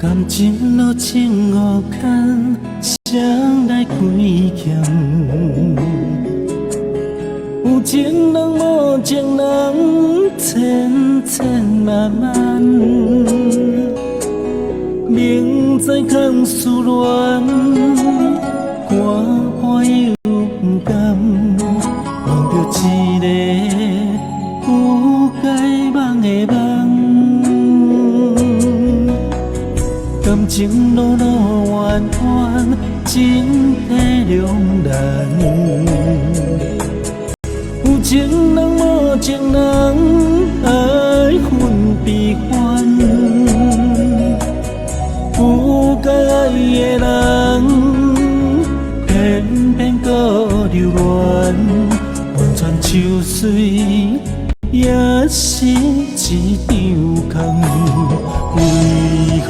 感情路情无牵，谁来开欠？有情人无情人，千千万万。明知空思恋，肝破又不甘，望着一个有该忘的梦。感情路路弯弯，情体两难。有情人无情人，爱恨悲欢。有该爱的人，偏偏搁留恋。完全秋水，也是一场空。为何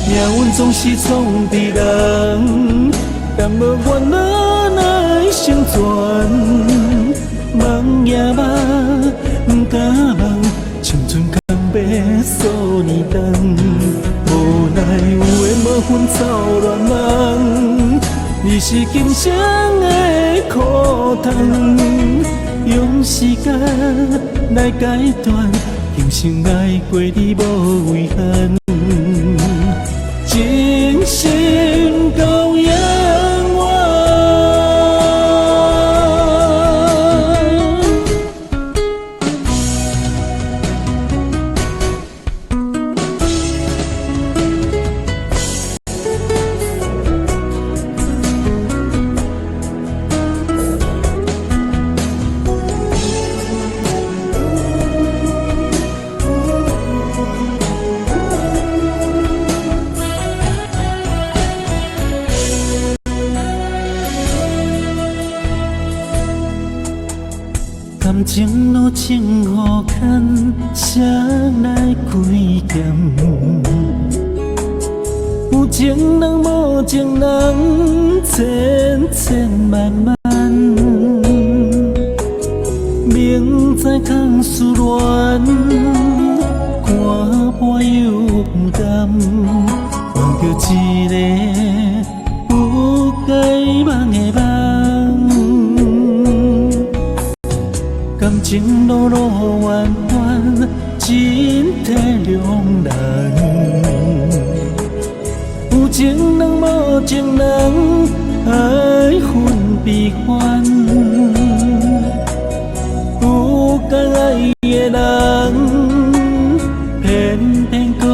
命运总是创治人？但无怨哪来成全？梦也梦，不敢梦，青春空白数年长。无奈有缘无分草乱梦，你是今生的苦痛。用时间来解断，今生爱过你无遗憾。真心到永远。感情路情何牵，谁来开欠？有情人无情人，千千万万。明知空思恋，肝破又不甘，望着一个有该忘的梦。感情路路弯弯，情体两难。有情人无情人，爱恨悲欢。有该爱的人，偏偏搁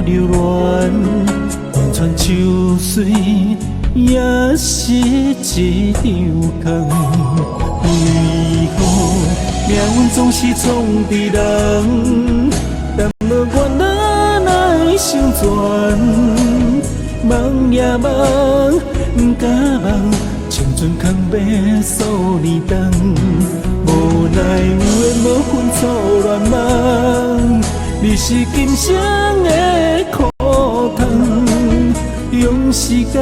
留恋。完全秋水，也是一场空。为何命运总是创治人？但无怨哪来成全？梦也梦，不敢梦，青春空白数年长。无奈有缘无分错乱梦，你是今生的苦痛。用时间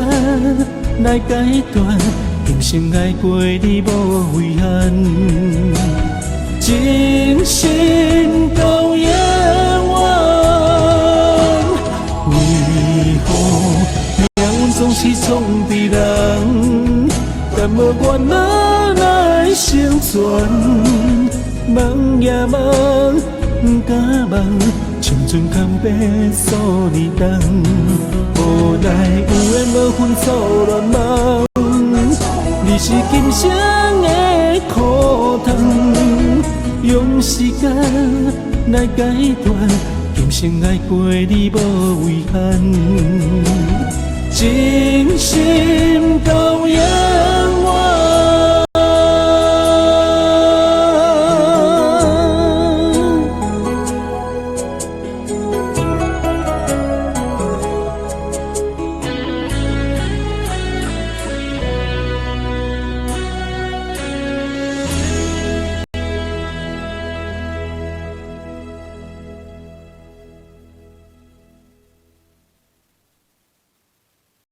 来解断，今生爱过你无遗憾。真心到永远。为何命运总是创治人？但无怨哪来成全？梦也梦，不敢梦，青春空白数年长。无奈有缘无分错乱梦，你是今生的苦痛。用时间来解断，今生爱过你无遗憾。真心到永远。